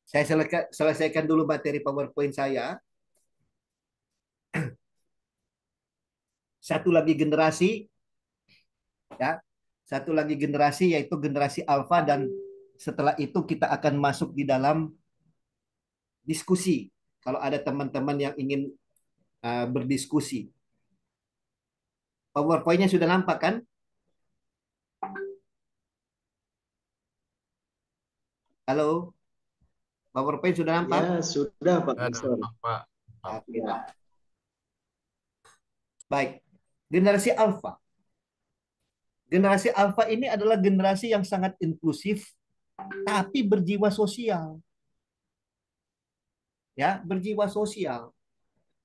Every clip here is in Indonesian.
Saya selesaikan dulu materi PowerPoint saya. Satu lagi generasi, ya. Satu lagi generasi yaitu generasi alfa dan setelah itu kita akan masuk di dalam diskusi. Kalau ada teman-teman yang ingin berdiskusi. PowerPoint-nya sudah nampak kan? Halo, PowerPoint sudah nampak? Ya, sudah Pak Ada Pastor. Pak. Oke. Ya, Baik. Generasi alfa. Generasi alfa ini adalah generasi yang sangat inklusif tapi berjiwa sosial, ya, berjiwa sosial.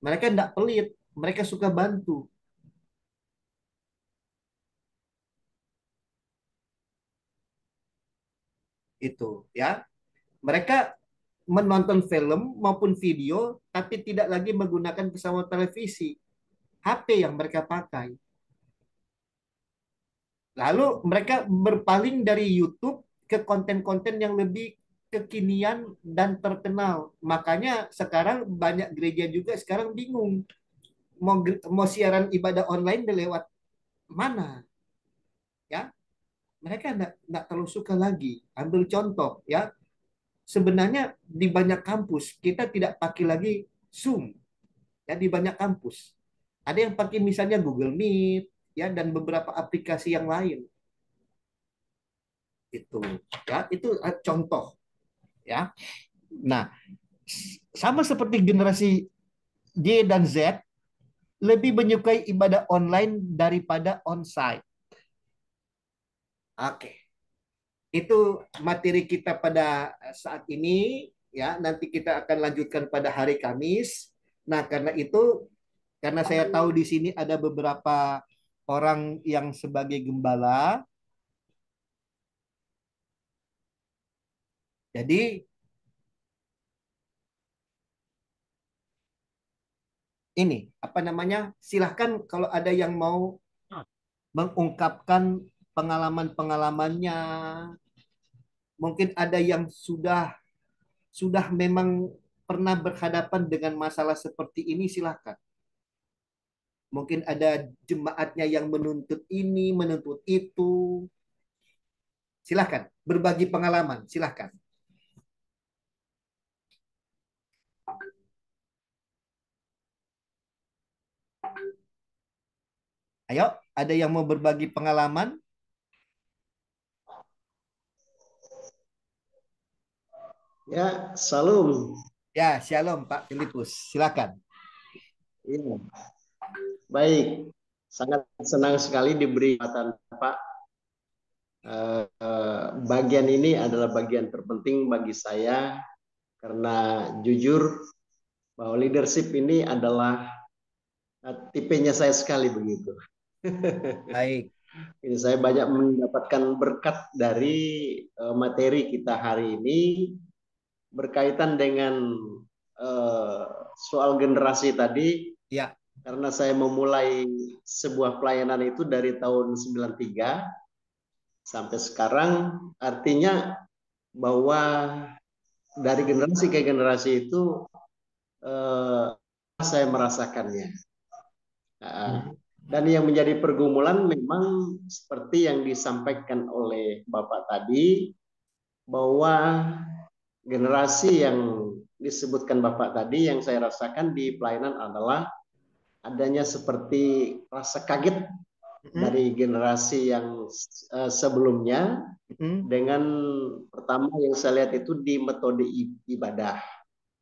Mereka tidak pelit, mereka suka bantu. Itu, ya. Mereka menonton film maupun video tapi tidak lagi menggunakan pesawat televisi. HP yang mereka pakai. Lalu mereka berpaling dari YouTube ke konten-konten yang lebih kekinian dan terkenal. Makanya sekarang banyak gereja juga sekarang bingung mau siaran ibadah online lewat mana, ya. Mereka enggak terlalu suka lagi. Ambil contoh, ya. Sebenarnya di banyak kampus kita tidak pakai lagi Zoom, ya, di banyak kampus. Ada yang pakai misalnya Google Meet, ya, dan beberapa aplikasi yang lain. Itu, ya, itu contoh, ya. Nah, sama seperti generasi Y dan Z lebih menyukai ibadah online daripada onsite. Oke, itu materi kita pada saat ini, ya. Nanti kita akan lanjutkan pada hari Kamis. Nah, karena itu, karena saya tahu di sini ada beberapa orang yang sebagai gembala, jadi ini apa namanya? Silahkan kalau ada yang mau mengungkapkan pengalaman-pengalamannya. Mungkin ada yang sudah memang pernah berhadapan dengan masalah seperti ini, silahkan. Mungkin ada jemaatnya yang menuntut ini, menuntut itu. Silahkan berbagi pengalaman, silahkan. Ayo, ada yang mau berbagi pengalaman? ya, salam. Ya, shalom Pak Filipus, silahkan. Ya, baik. Sangat senang sekali diberi kesempatan Pak. Bagian ini adalah bagian terpenting bagi saya karena jujur bahwa leadership ini adalah tipenya saya sekali begitu. Baik. Ini saya banyak mendapatkan berkat dari materi kita hari ini berkaitan dengan uh, soal generasi tadi, Ya, karena saya memulai sebuah pelayanan itu dari tahun 93 sampai sekarang, artinya bahwa dari generasi ke generasi itu saya merasakannya. Dan yang menjadi pergumulan memang seperti yang disampaikan oleh Bapak tadi, bahwa generasi yang disebutkan Bapak tadi yang saya rasakan di pelayanan adalah adanya seperti rasa kaget dari generasi yang sebelumnya dengan pertama yang saya lihat itu di metode ibadah.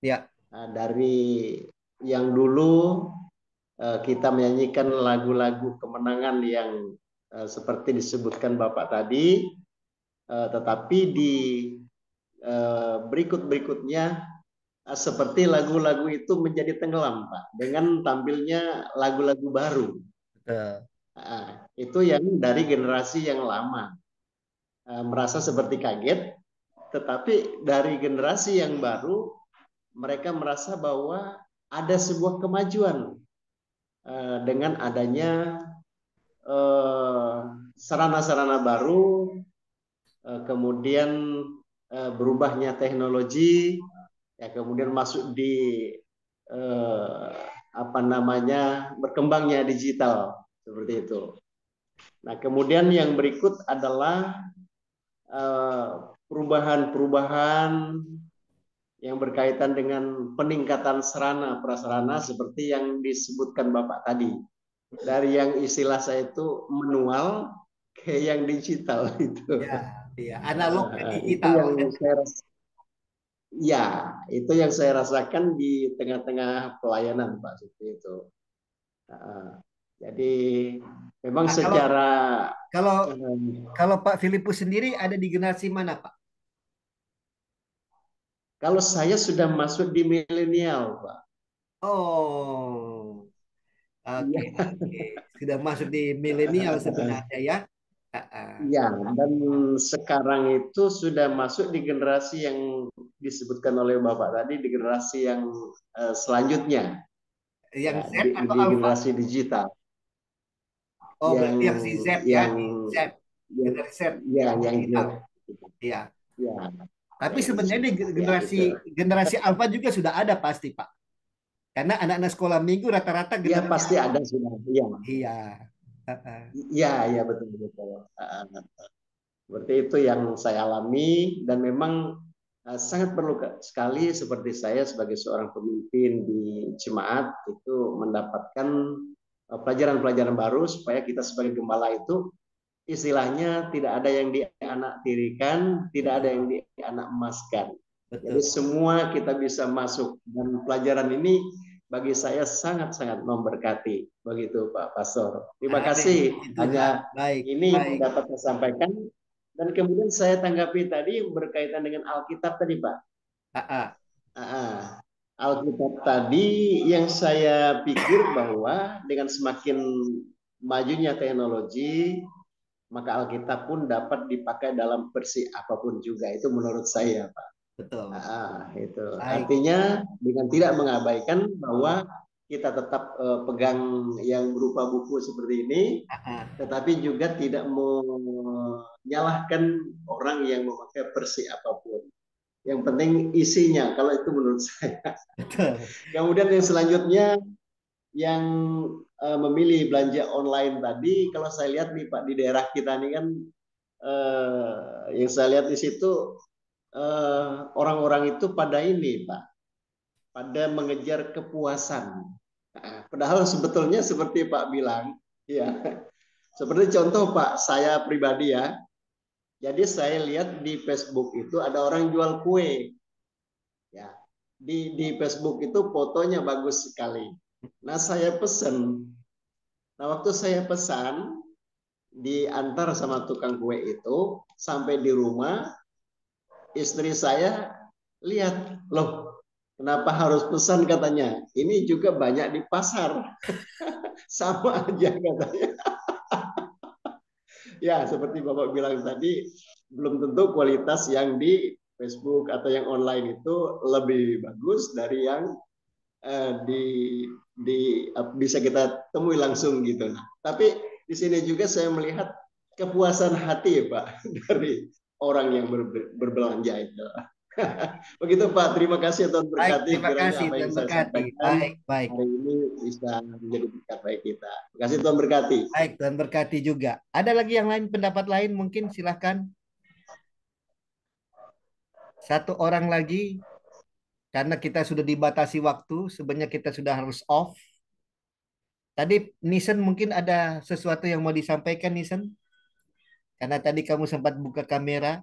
ya. Dari yang dulu kita menyanyikan lagu-lagu kemenangan yang seperti disebutkan Bapak tadi, tetapi di berikut-berikutnya seperti lagu-lagu itu menjadi tenggelam, Pak, dengan tampilnya lagu-lagu baru. Itu yang dari generasi yang lama merasa seperti kaget, tetapi dari generasi yang baru mereka merasa bahwa ada sebuah kemajuan dengan adanya sarana-sarana baru, kemudian berubahnya teknologi, ya kemudian masuk di eh, apa namanya berkembangnya digital seperti itu. Nah, kemudian yang berikut adalah eh, perubahan-perubahan yang berkaitan dengan peningkatan sarana prasarana seperti yang disebutkan Bapak tadi. Dari yang istilah saya itu manual ke yang digital itu. Ya, iya. Analog ke Itu digital. yang saya ya, itu yang saya rasakan di tengah-tengah pelayanan Pak seperti itu. Jadi memang Nah, kalau secara kalau eh, kalau Pak Filipus sendiri ada di generasi mana, Pak? kalau saya sudah masuk di milenial Pak. Oh, oke, Iya. oke. Sudah masuk di milenial sebenarnya ya. Ah, ah. Ya, dan sekarang itu sudah masuk di generasi yang disebutkan oleh Bapak tadi, di generasi yang selanjutnya, Yang ya, Z atau di Alpha? generasi digital, Oh, yang berarti yang si Z ya, yang di Z, yang generasi Z, ya yang yang digital. Z. Iya. Ya, Tapi yang sebenarnya di ya generasi itu. generasi Alpha juga sudah ada pasti, Pak. Karena anak-anak sekolah minggu rata-rata Ya generasi pasti Alpha. ada sudah. Ya, Iya. Ah, ah. ya betul betul. Seperti itu yang saya alami dan memang sangat perlu sekali seperti saya sebagai seorang pemimpin di jemaat itu mendapatkan pelajaran-pelajaran baru supaya kita sebagai gembala itu istilahnya tidak ada yang dianak tirikan, tidak ada yang Betul, dianak emaskan. Jadi betul. semua kita bisa masuk dan pelajaran ini bagi saya sangat-sangat memberkati. Begitu Pak Pastor. Terima Amin. kasih. Puji Tuhan. Hanya Baik, ini baik. dapat saya sampaikan dan kemudian saya tanggapi tadi berkaitan dengan Alkitab tadi Pak. Ah, ah. Alkitab tadi yang saya pikir bahwa dengan semakin majunya teknologi, maka Alkitab pun dapat dipakai dalam versi apapun juga. Itu menurut saya, Pak. Betul. Itu Baik. artinya dengan tidak mengabaikan bahwa kita tetap pegang yang berupa buku seperti ini, Ah, ah. tetapi juga tidak menyalahkan orang yang memakai versi apapun. Yang penting isinya, kalau itu menurut saya. Betul. Kemudian yang selanjutnya yang memilih belanja online tadi, kalau saya lihat nih Pak di daerah kita ini kan yang saya lihat di situ orang-orang itu pada ini Pak, pada mengejar kepuasan. Nah, padahal sebetulnya seperti Pak bilang, ya seperti contoh Pak saya pribadi ya. Jadi saya lihat di Facebook itu ada orang jual kue, ya di Facebook itu fotonya bagus sekali. Nah saya pesan. Nah waktu saya pesan diantar sama tukang kue itu sampai di rumah istri saya lihat loh kenapa harus pesan katanya ini juga banyak di pasar sama aja katanya ya seperti bapak bilang tadi belum tentu kualitas yang di Facebook atau yang online itu lebih bagus dari yang di bisa kita temui langsung gitu. Nah, tapi di sini juga saya melihat kepuasan hati Pak dari orang yang berbelanja itu. Begitu Pak, terima kasih Tuhan Baik, berkati terima kiranya kasih apa yang Tuhan saya berkati. sampaikan Baik, baik. hari ini bisa menjadi berkat bagi kita. Terima kasih Tuhan berkati. Baik, Tuhan berkati juga. Ada lagi yang lain, pendapat lain mungkin silahkan. Satu orang lagi, karena kita sudah dibatasi waktu, sebenarnya kita sudah harus off. Tadi Nisen mungkin ada sesuatu yang mau disampaikan, Nisen? Karena tadi kamu sempat buka kamera.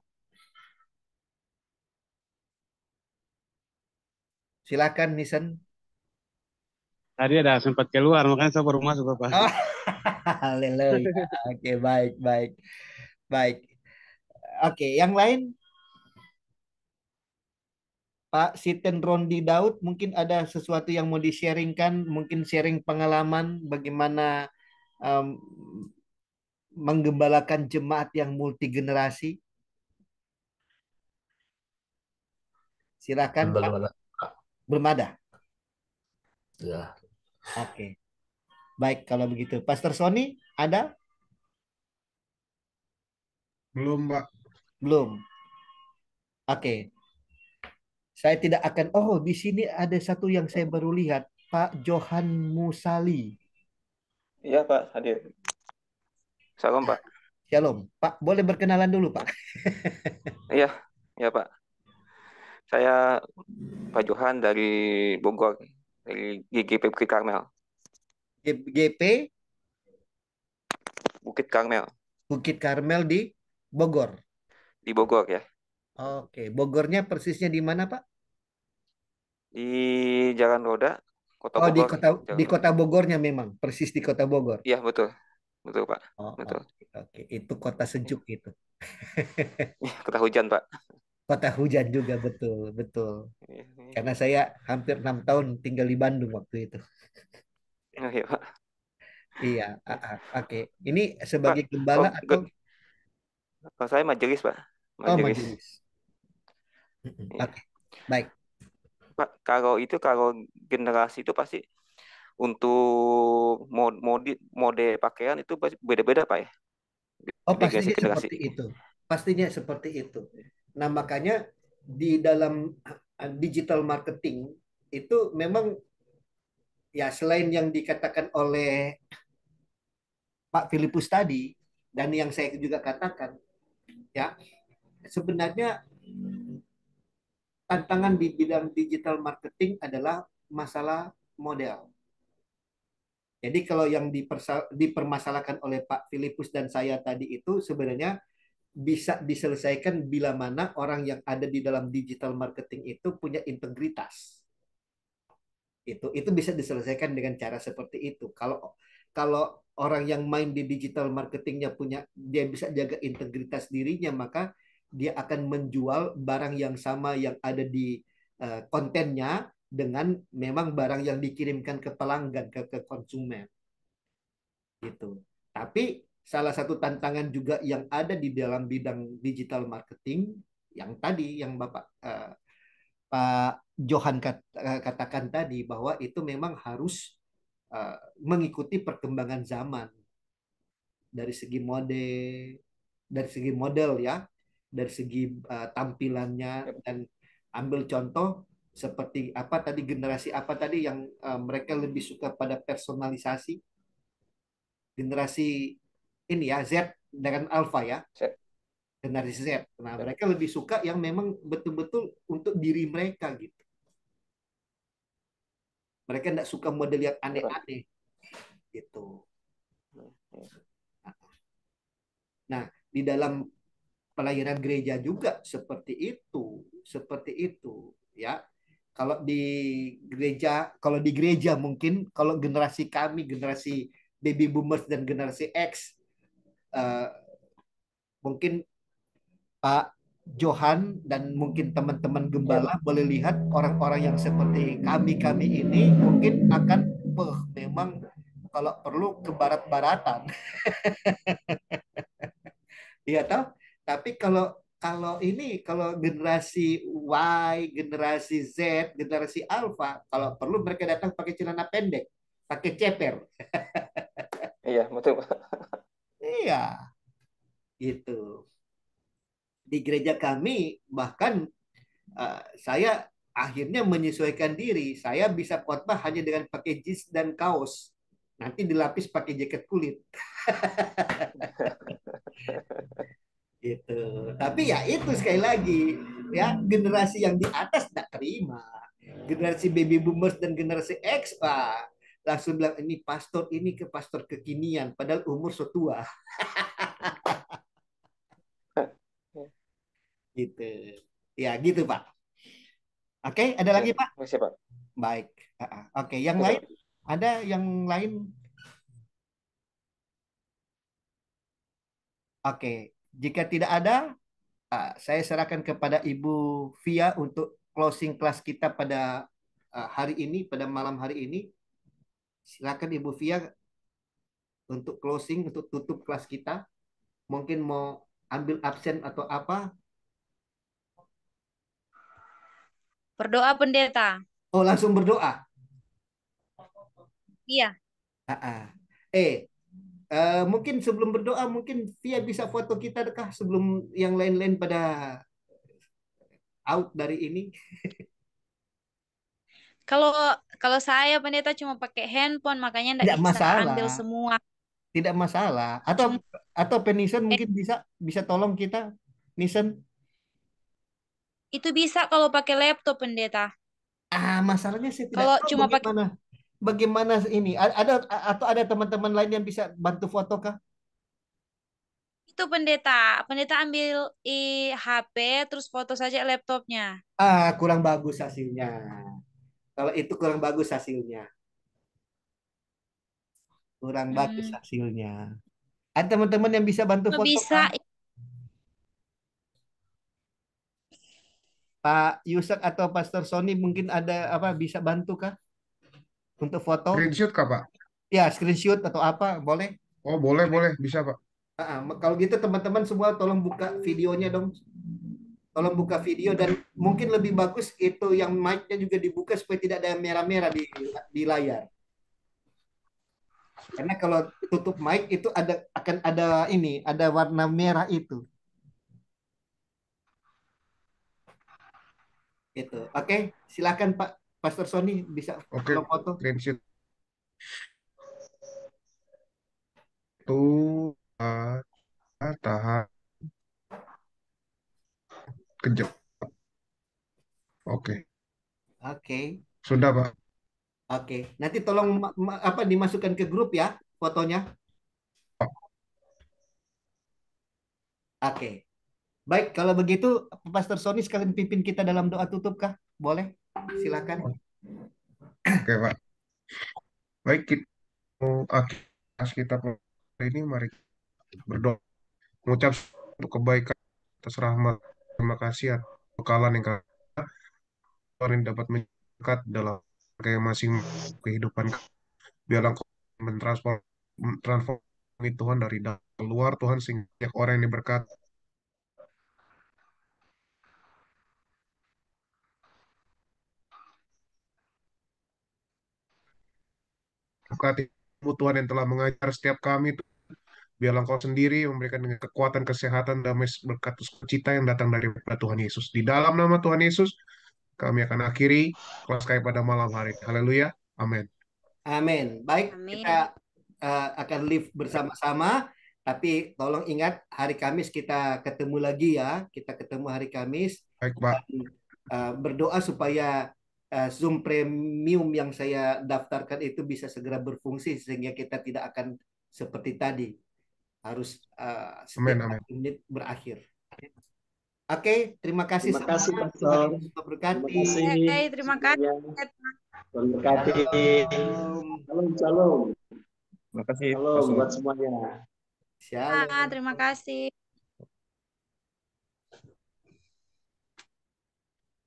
Silakan, Nisen. Tadi ada sempat keluar, makanya saya baru masuk, Bapak. Oh, haleluya. Oke, baik, baik, baik. Oke, yang lain, Pak Siten Rondi Daud, mungkin ada sesuatu yang mau di-sharingkan, mungkin sharing pengalaman bagaimana em, menggembalakan jemaat yang multi generasi. Silakan, Pak. Belum ada. Belum ada. Ya, Oke, baik kalau begitu. Pastor Sony, ada? Belum, Pak. Belum. Oke, Saya tidak akan. Oh, di sini ada satu yang saya baru lihat, Pak Johan Musali. Iya Pak, hadir. Salam Pak. Shalom, Pak. Boleh berkenalan dulu, Pak. Iya, iya Pak. Saya Pak Johan dari Bogor, dari GGP Bukit Karmel. GP Bukit Karmel, Bukit Karmel di Bogor. di Bogor ya. Oke, Bogornya persisnya di mana, Pak? Di Jalan Roda, Kota Oh, Bogor. di Jalan Roda. kota Bogornya memang, persis di kota Bogor. Iya, betul. Betul Pak. Oh, Betul. oke, oke. Itu kota sejuk itu. Kota hujan Pak. Kota hujan juga, betul, betul. Iya, iya. Karena saya hampir 6 tahun tinggal di Bandung waktu itu. Iya Pak. Iya, oke. Ini Pak, sebagai kok gembala atau kalau saya majelis Pak. oh Majelis. majelis? Iya. Oke, baik. Pak, kalau generasi itu pasti untuk mode pakaian itu pasti beda-beda Pak ya. Oh, Di pastinya generasi. seperti itu. Pastinya seperti itu. Nah, makanya di dalam digital marketing itu memang ya selain yang dikatakan oleh Pak Filipus tadi dan yang saya juga katakan ya sebenarnya tantangan di bidang digital marketing adalah masalah model. Jadi kalau yang dipermasalahkan oleh Pak Filipus dan saya tadi itu sebenarnya bisa diselesaikan bila mana orang yang ada di dalam digital marketing itu punya integritas. Itu bisa diselesaikan dengan cara seperti itu. Kalau kalau orang yang main di digital marketingnya punya dia bisa jaga integritas dirinya, maka dia akan menjual barang yang sama yang ada di kontennya dengan memang barang yang dikirimkan ke pelanggan ke konsumen gitu. Tapi salah satu tantangan juga yang ada di dalam bidang digital marketing yang tadi yang Pak Johan katakan tadi bahwa itu memang harus mengikuti perkembangan zaman dari segi model ya, dari segi tampilannya dan ambil contoh seperti apa tadi generasi apa tadi yang mereka lebih suka pada personalisasi generasi ini ya Z dengan Alpha ya generasi Z. Nah mereka lebih suka yang memang betul-betul untuk diri mereka gitu. Mereka tidak suka model yang aneh-aneh gitu. Nah, di dalam pelayanan gereja juga seperti itu, ya. Kalau di gereja mungkin kalau generasi kami, generasi baby boomers dan generasi X, uh, mungkin Pak Johan dan mungkin teman-teman gembala boleh lihat orang-orang yang seperti kami ini mungkin akan memang kalau perlu ke barat-baratan. Iya toh? Tapi kalau kalau generasi Y, generasi Z, generasi Alpha, kalau perlu mereka datang pakai celana pendek, pakai ceper. Iya, betul Pak. Iya, gitu. Di gereja kami bahkan saya akhirnya menyesuaikan diri. Saya bisa khotbah hanya dengan pakai jeans dan kaos. Nanti dilapis pakai jaket kulit. Gitu. Tapi ya itu sekali lagi ya generasi yang di atas tidak terima. Generasi baby boomers dan generasi X langsung bilang ini pastor ini ke pastor kekinian padahal umur setua gitu. Ya gitu Pak. Oke, ada Ya, lagi Pak? makasih Pak. Baik. Oke, yang Itu lain Pak. ada yang lain? Oke, jika tidak ada saya serahkan kepada Ibu Via untuk closing kelas kita pada hari ini, pada malam hari ini. Silakan Ibu Via untuk closing, untuk tutup kelas kita. Mungkin mau ambil absen atau apa? Berdoa pendeta. Oh, langsung berdoa. Iya. Mungkin sebelum berdoa, mungkin Via bisa foto kita kah sebelum yang lain-lain pada out dari ini? Kalau kalau saya pendeta cuma pakai handphone, makanya nggak Tidak bisa masalah, ambil semua. tidak masalah. Cuma Atau Penisen mungkin bisa bisa tolong kita, Nisen. itu bisa kalau pakai laptop pendeta. Masalahnya saya tidak Kalau tahu cuma pakai bagaimana bagaimana ini. Ada atau ada teman-teman lain yang bisa bantu foto kah? itu pendeta, pendeta ambil HP terus foto saja laptopnya. Kurang bagus hasilnya. Kalau itu kurang bagus hasilnya. Kurang bagus Hmm, hasilnya. Ada teman-teman yang bisa bantu cuma foto bisa kah? Pak Yusuf atau Pastor Sony mungkin ada apa bisa bantu kah untuk foto? Screenshot kah, Pak? Ya, screenshot atau apa boleh? Oh, boleh, boleh. Bisa, Pak. Kalau gitu teman-teman semua tolong buka videonya dong. Tolong buka video dan mungkin lebih bagus itu yang mic-nya juga dibuka supaya tidak ada yang merah-merah di layar. Karena kalau tutup mic itu akan ada ada warna merah itu. Gitu. Oke, silakan Pak Pastor Sony bisa Oke, tolong foto. screenshot itu tahan kejap. Oke, Oke. sudah, Pak. Oke. Nanti tolong apa dimasukkan ke grup ya fotonya. Oke. Baik, kalau begitu Pastor Sony sekalian pimpin kita dalam doa tutup kah? Boleh? Silakan. Oke, Pak. Baik, kita akhir kita hari ini mari berdoa, mengucap untuk kebaikan atas rahmat, terima kasih atas bekalan yang kalian dapat meningkat dalam kayak masing kehidupan. Biarlah Engkau mentransformasi Tuhan dari dalam keluar Tuhan, sehingga banyak orang yang diberkati Tuhan yang telah mengajar setiap kami. Biarlah Engkau sendiri memberikan dengan kekuatan, kesehatan, damai, berkat, sukacita yang datang dari Tuhan Yesus. Di dalam nama Tuhan Yesus, kami akan akhiri kelas kami pada malam hari. Haleluya. Amin. Amin. Baik, kita Amin. akan live bersama-sama. Tapi tolong ingat hari Kamis kita ketemu lagi ya. Kita ketemu hari Kamis. Baik, Pak. Dan, berdoa supaya Zoom Premium yang saya daftarkan itu bisa segera berfungsi sehingga kita tidak akan seperti tadi harus Amin, setiap amin. 1 menit berakhir. Oke, terima kasih Terima semua. kasih, Tuhan Pastor. Yesus Terima memberkati. kasih Oke, terima semuanya. kasih. Tuhan berkati. Shalom. Shalom, shalom. Terima kasih, Shalom Pastor. buat semuanya. Shalom. Terima kasih.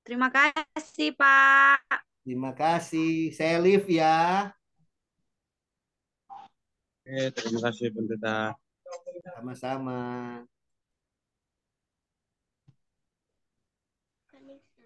Terima kasih, Pak. Terima kasih. Saya live ya. Terima kasih, Pendeta. Sama-sama.